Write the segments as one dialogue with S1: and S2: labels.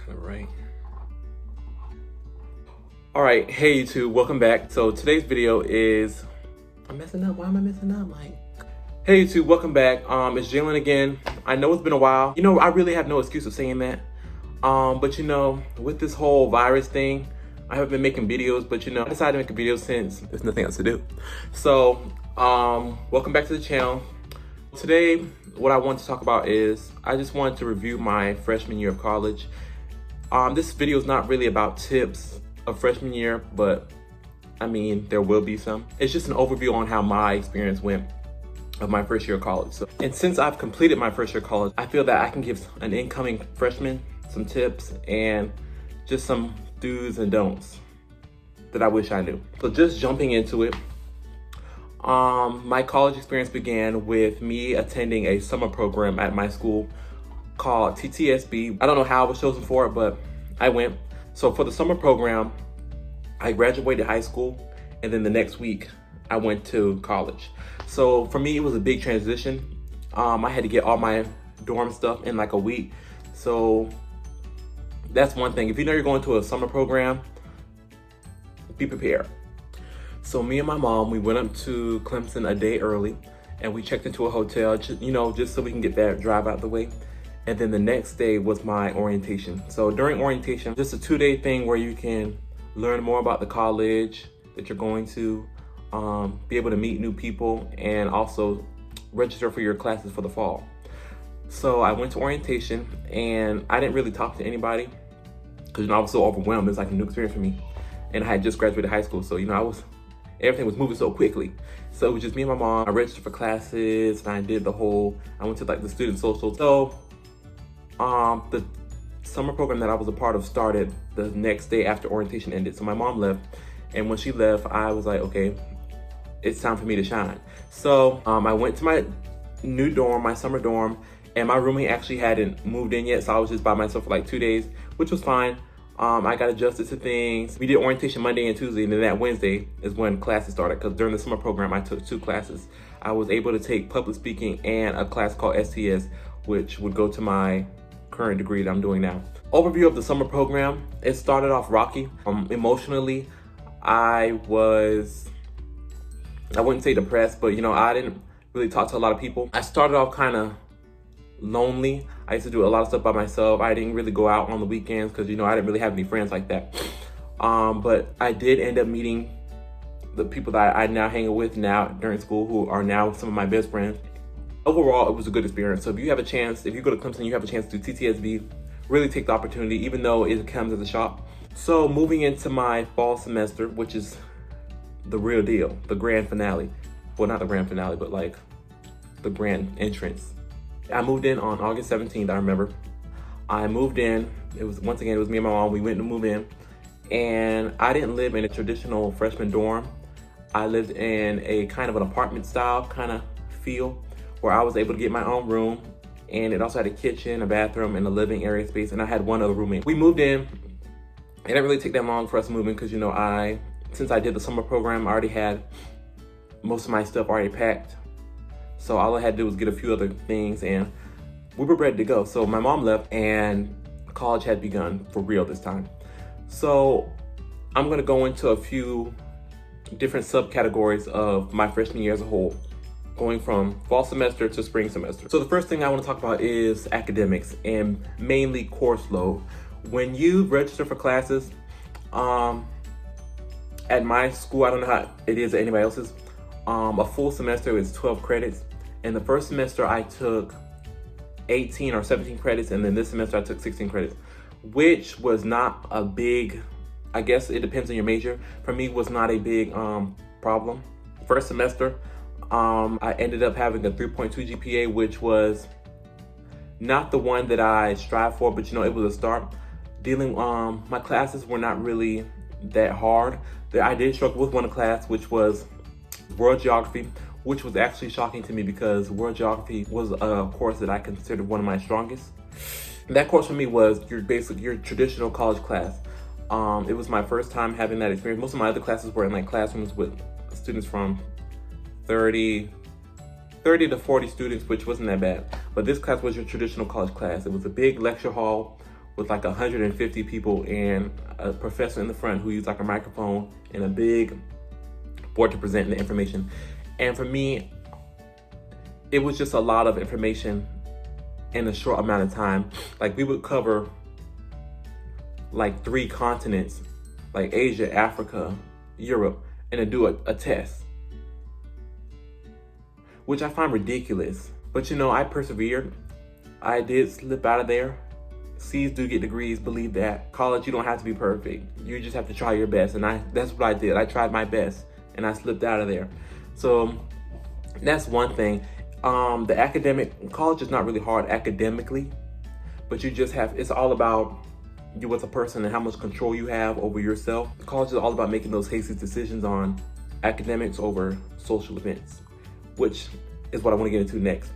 S1: All right. All right, hey YouTube, welcome back. So today's video is, I'm messing up. Why am I messing up, Mike? Hey YouTube, welcome back. It's Jalen again. I know it's been a while. You know, I really have no excuse of saying that. But you know, with this whole virus thing, I haven't been making videos, but you know, I decided to make a video since there's nothing else to do. So, welcome back to the channel. Today, what I want to talk about is, I just wanted to review my freshman year of college. This video is not really about tips of freshman year, but I mean, there will be some. It's just an overview on how my experience went of my first year of college. So, and since I've completed my first year of college, I feel that I can give an incoming freshman some tips and just some do's and don'ts that I wish I knew. So just jumping into it, my college experience began with me attending a summer program at my school called TTSB. I don't know how I was chosen for it, but I went. So for the summer program, I graduated high school, and then the next week I went to college. So for me, it was a big transition. I had to get all my dorm stuff in like a week. So that's one thing. If you know you're going to a summer program, be prepared. So me and my mom, we went up to Clemson a day early, and we checked into a hotel, just so we can get that drive out the way. And then the next day was my orientation. So during orientation, just a 2-day thing where you can learn more about the college that you're going to, be able to meet new people, and also register for your classes for the fall. So I went to orientation, and I didn't really talk to anybody because I was so overwhelmed. It's like a new experience for me. And I had just graduated high school, so everything was moving so quickly. So it was just me and my mom. I registered for classes, and I went to like the student social. So the summer program that I was a part of started the next day after orientation ended. So my mom left, and when she left, I was like, okay, it's time for me to shine. So I went to my new dorm, my summer dorm, and my roommate actually hadn't moved in yet, so I was just by myself for like 2 days, which was fine. I got adjusted to things. We did orientation Monday and Tuesday, and then that Wednesday is when classes started, because during the summer program, I took 2 classes. I was able to take public speaking and a class called STS, which would go to my current degree that I'm doing now. Overview of the summer program. It started off rocky. Emotionally, I wouldn't say depressed, but I didn't really talk to a lot of people. I started off kind of lonely. I used to do a lot of stuff by myself. I didn't really go out on the weekends because I didn't really have any friends like that. But I did end up meeting the people that I now hang with now during school, who are now some of my best friends. Overall, it was a good experience. So if you go to Clemson, you have a chance to do TTSB, really take the opportunity, even though it comes as a shock. So moving into my fall semester, which is the real deal, the grand finale. Well, not the grand finale, but like the grand entrance. I moved in on August 17th, I remember. I moved in, it was me and my mom, we went to move in. And I didn't live in a traditional freshman dorm. I lived in a kind of an apartment style kind of feel, where I was able to get my own room, and it also had a kitchen, a bathroom, and a living area space, and I had one other roommate. We moved in. It didn't really take that long for us moving because since I did the summer program, I already had most of my stuff already packed. So all I had to do was get a few other things, and we were ready to go. So my mom left, and college had begun for real this time. So I'm gonna go into a few different subcategories of my freshman year as a whole, going from fall semester to spring semester. So the first thing I want to talk about is academics, and mainly course load. When you register for classes, at my school, I don't know how it is at anybody else's, a full semester is 12 credits. And the first semester I took 18 or 17 credits, and then this semester I took 16 credits, which was not a big, I guess it depends on your major. For me, was not a big problem. First semester, I ended up having a 3.2 GPA, which was not the one that I strive for, but it was a start. My classes were not really that hard. I did struggle with one class, which was world geography, which was actually shocking to me because world geography was a course that I considered one of my strongest. That course for me was your traditional college class. It was my first time having that experience. Most of my other classes were in like classrooms with students from 30 to 40 students, which wasn't that bad. But this class was your traditional college class. It was a big lecture hall with like 150 people and a professor in the front who used like a microphone and a big board to present the information. And for me, it was just a lot of information in a short amount of time. Like we would cover like 3 continents, like Asia, Africa, Europe, and then do a test, which I find ridiculous. But you know, I persevered. I did slip out of there. C's do get degrees, believe that. College, you don't have to be perfect. You just have to try your best. And that's what I did. I tried my best and I slipped out of there. So that's one thing. The academic, college is not really hard academically, but you just have, it's all about you as a person and how much control you have over yourself. College is all about making those hasty decisions on academics over social events, which is what I want to get into next.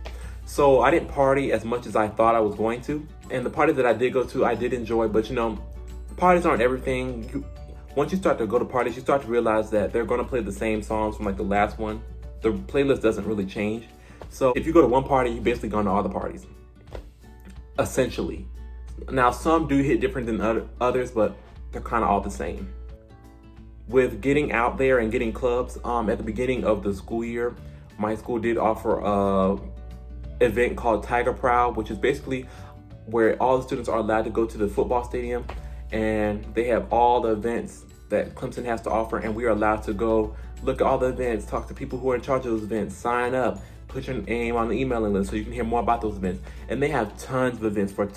S1: So I didn't party as much as I thought I was going to. And the party that I did go to, I did enjoy, but you know, parties aren't everything. Once you start to go to parties, you start to realize that they're gonna play the same songs from like the last one. The playlist doesn't really change. So if you go to one party, you're basically going to all the parties, essentially. Now, some do hit different than others, but they're kind of all the same. With getting out there and getting clubs, at the beginning of the school year, my school did offer a event called Tiger Proud, which is basically where all the students are allowed to go to the football stadium, and they have all the events that Clemson has to offer, and we are allowed to go look at all the events, talk to people who are in charge of those events, sign up, put your name on the emailing list so you can hear more about those events. And they have tons of events for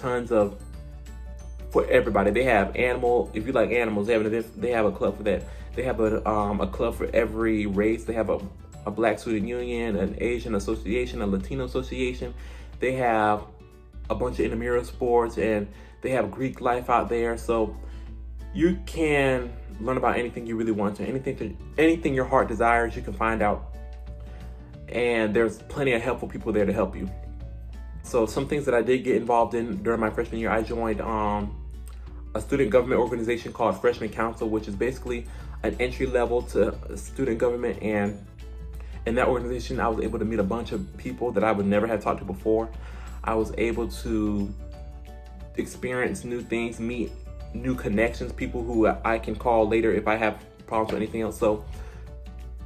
S1: everybody. They have if you like animals, they have an event, they have a club for that. They have a club for every race. They have a Black Student Union, an Asian association, a Latino association. They have a bunch of intramural sports, and they have Greek life out there. So you can learn about anything you really want to. Anything your heart desires, you can find out. And there's plenty of helpful people there to help you. So some things that I did get involved in during my freshman year, I joined a student government organization called Freshman Council, which is basically an entry level to student government. And in that organization, I was able to meet a bunch of people that I would never have talked to before. I was able to experience new things, meet new connections, people who I can call later if I have problems or anything else. So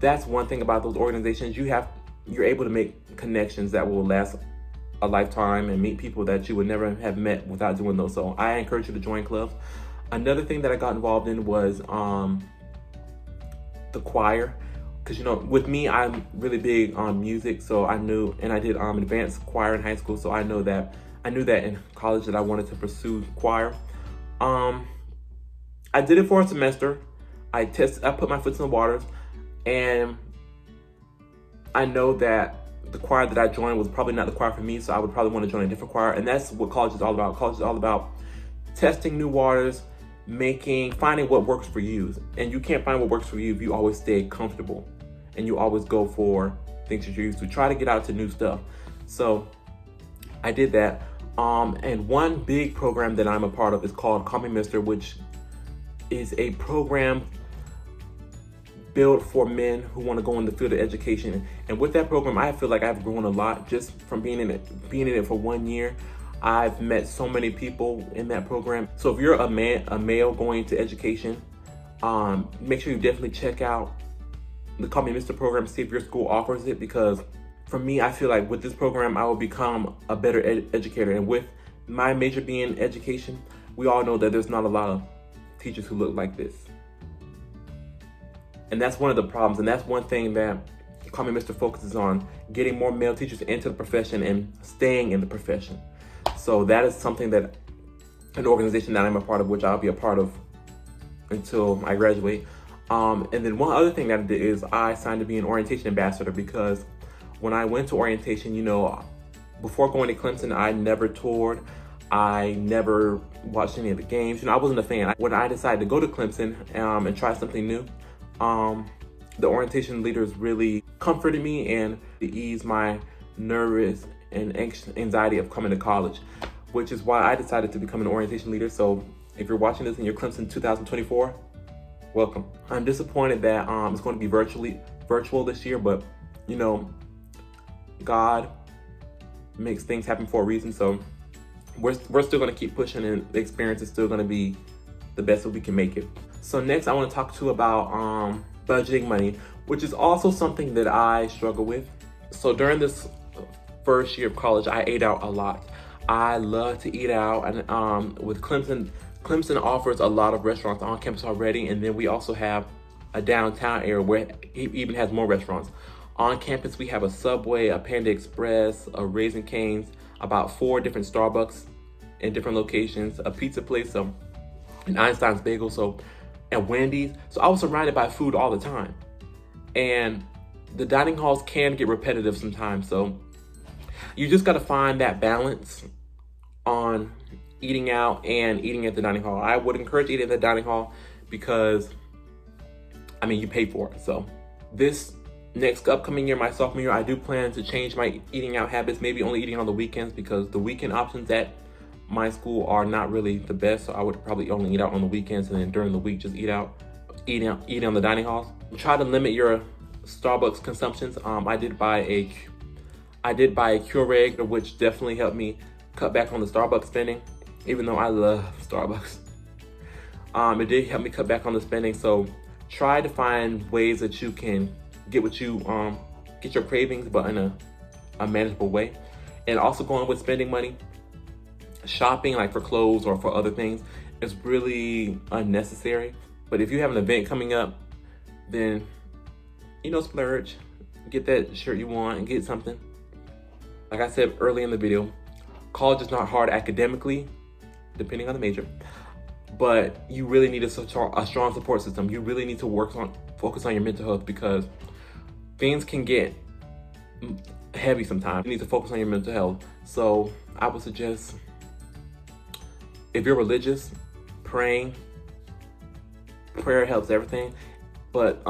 S1: that's one thing about those organizations. You're able to make connections that will last a lifetime and meet people that you would never have met without doing those. So I encourage you to join clubs. Another thing that I got involved in was the choir. Because, you know, with me, I'm really big on music. So I knew, and I did advanced choir in high school. So I knew that in college that I wanted to pursue choir. I did it for a semester. I put my foot in the waters, and I know that the choir that I joined was probably not the choir for me, so I would probably want to join a different choir. And that's what college is all about. College is all about testing new waters, finding what works for you. And you can't find what works for you if you always stay comfortable and you always go for things that you're used to. Try to get out to new stuff. So I did that. And one big program that I'm a part of is called Call Me Mister, which is a program built for men who want to go in the field of education. And with that program, I feel like I've grown a lot just from being in it for 1 year. I've met so many people in that program. So if you're a male going to education, make sure you definitely check out the Call Me Mr. program, see if your school offers it, because for me, I feel like with this program, I will become a better educator. And with my major being education, we all know that there's not a lot of teachers who look like this. And that's one of the problems. And that's one thing that Call Me Mr. focuses on, getting more male teachers into the profession and staying in the profession. So that is something that an organization that I'm a part of, which I'll be a part of until I graduate. And then one other thing that I did is I signed to be an orientation ambassador, because when I went to orientation, you know, before going to Clemson, I never toured. I never watched any of the games. You know, I wasn't a fan. When I decided to go to Clemson and try something new, the orientation leaders really comforted me and eased my nervous and anxiety of coming to college, which is why I decided to become an orientation leader. So if you're watching this and you're Clemson 2024, welcome. I'm disappointed that it's going to be virtual this year, but you know, God makes things happen for a reason. So we're still gonna keep pushing, and the experience is still gonna be the best that we can make it. So next I want to talk to you about budgeting money, which is also something that I struggle with. So during this first year of college, I ate out a lot. I love to eat out, and with Clemson offers a lot of restaurants on campus already, and then we also have a downtown area where it even has more restaurants. On campus, we have a Subway, a Panda Express, a Raising Cane's, about 4 different Starbucks in different locations, a pizza place, an Einstein's Bagel, and Wendy's. So I was surrounded by food all the time. And the dining halls can get repetitive sometimes. So you just gotta find that balance on eating out and eating at the dining hall. I would encourage eating at the dining hall because, I mean, you pay for it. So this next upcoming year, my sophomore year, I do plan to change my eating out habits, maybe only eating on the weekends, because the weekend options at my school are not really the best. So I would probably only eat out on the weekends, and then during the week just eat on the dining halls. Try to limit your Starbucks consumptions. I did buy a Keurig, which definitely helped me cut back on the Starbucks spending, even though I love Starbucks. It did help me cut back on the spending. So try to find ways that you can get get your cravings, but in a manageable way. And also going with spending money, shopping like for clothes or for other things is really unnecessary. But if you have an event coming up, then, splurge, get that shirt you want and get something. Like I said early in the video, college is not hard academically, depending on the major, but you really need a strong support system. You really need to focus on your mental health, because things can get heavy sometimes. You need to focus on your mental health. So I would suggest, if you're religious, prayer helps everything, but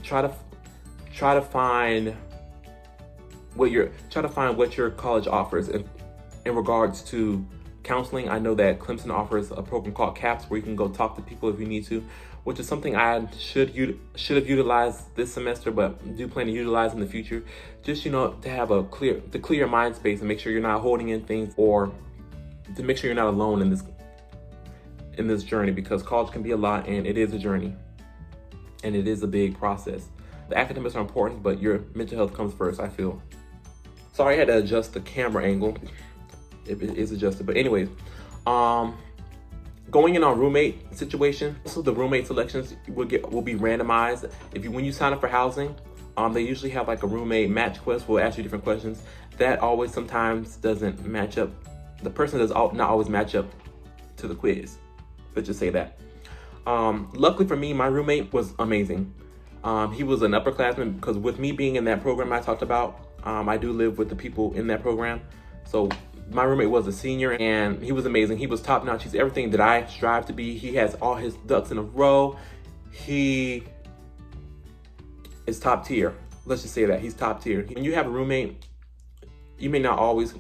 S1: try to find what your college offers in regards to counseling. I know that Clemson offers a program called CAPS, where you can go talk to people if you need to, which is something I should have utilized this semester, but do plan to utilize in the future. Just to have to clear your mind space and make sure you're not holding in things, or to make sure you're not alone in this journey, because college can be a lot, and it is a journey, and it is a big process. The academics are important, but your mental health comes first, I feel. Sorry, I had to adjust the camera angle if it is adjusted. But anyways, going in on roommate situation. So the roommate selections will be randomized. When you sign up for housing, they usually have like a roommate match quest. We'll ask you different questions. That always sometimes doesn't match up. The person does not always match up to the quiz. Let's just say that. Luckily for me, my roommate was amazing. He was an upperclassman, because with me being in that program I talked about, I do live with the people in that program. So my roommate was a senior, and he was amazing. He was top notch. He's everything that I strive to be. He has all his ducks in a row. He is top tier. Let's just say that he's top tier. When you have a roommate, you may not always.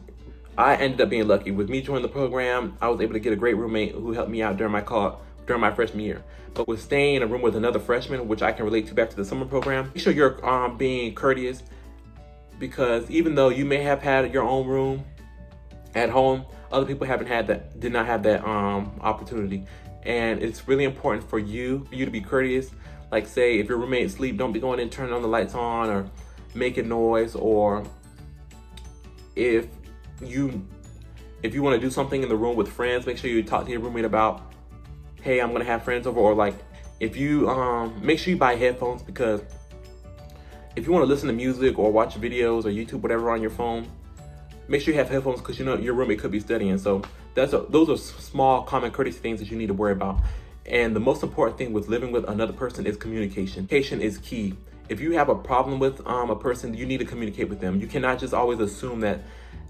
S1: I ended up being lucky. With me joining the program, I was able to get a great roommate who helped me out during my freshman year. But with staying in a room with another freshman, which I can relate to back to the summer program, make sure you're being courteous, because even though you may have had your own room at home, other people did not have that opportunity. And it's really important for you to be courteous. Like, say if your roommate sleep, don't be going in turning on the lights on or making noise. Or if you want to do something in the room with friends, make sure you talk to your roommate about, hey, I'm gonna have friends over. Or like, if you make sure you buy headphones, because if you want to listen to music or watch videos or YouTube, whatever, on your phone, make sure you have headphones, because your roommate could be studying. So those are small common courtesy things that you need to worry about. And the most important thing with living with another person is communication. Communication is key. If you have a problem with a person, you need to communicate with them. You cannot just always assume that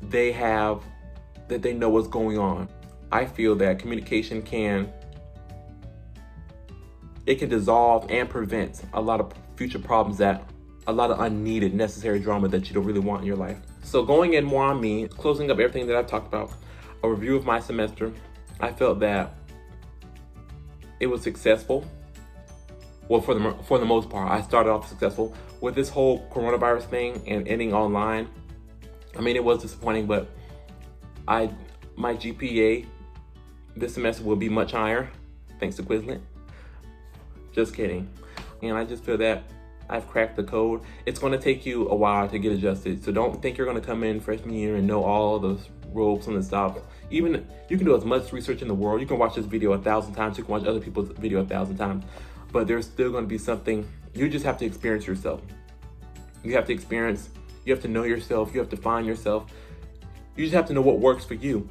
S1: they know what's going on. I feel that communication can dissolve and prevent a lot of future problems, a lot of unneeded, necessary drama that you don't really want in your life. So going in more on me, closing up everything that I've talked about, a review of my semester, I felt that it was successful. Well, for the most part, I started off successful. With this whole coronavirus thing and ending online, I mean, it was disappointing, but I my GPA this semester will be much higher, thanks to Quizlet. Just kidding. And I just feel that I've cracked the code. It's gonna take you a while to get adjusted. So don't think you're gonna come in freshman year and know all those ropes and the stuff. Even, you can do as much research in the world. You can watch this video 1,000 times. You can watch other people's video 1,000 times. But there's still gonna be something, you just have to experience yourself. You have to experience, you have to know yourself, you have to find yourself. You just have to know what works for you.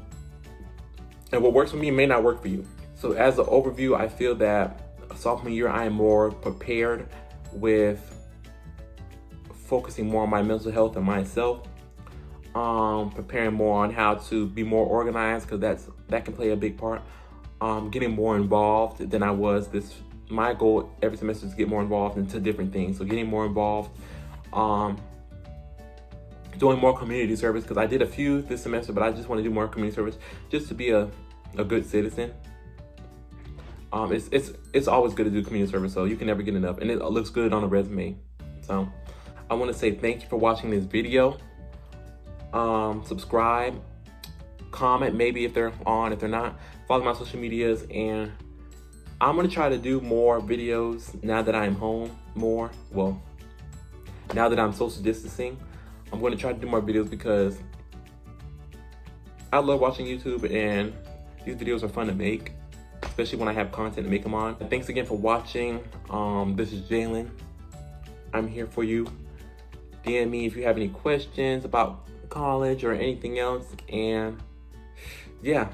S1: And what works for me may not work for you. So as an overview, I feel that sophomore year, I am more prepared with focusing more on my mental health and myself. Preparing more on how to be more organized, because that can play a big part. Getting more involved than I was my goal every semester is to get more involved into different things. So getting more involved, doing more community service, because I did a few this semester, but I just want to do more community service just to be a good citizen. It's always good to do community service, so you can never get enough, and it looks good on a resume. So I want to say thank you for watching this video. Subscribe, comment maybe if they're on, if they're not. Follow my social medias, and I'm gonna try to do more videos now that I'm home more. Well, now that I'm social distancing, I'm gonna try to do more videos because I love watching YouTube, and these videos are fun to make, especially when I have content to make them on. Thanks again for watching. This is Jalen. I'm here for you. DM me if you have any questions about college or anything else, and yeah.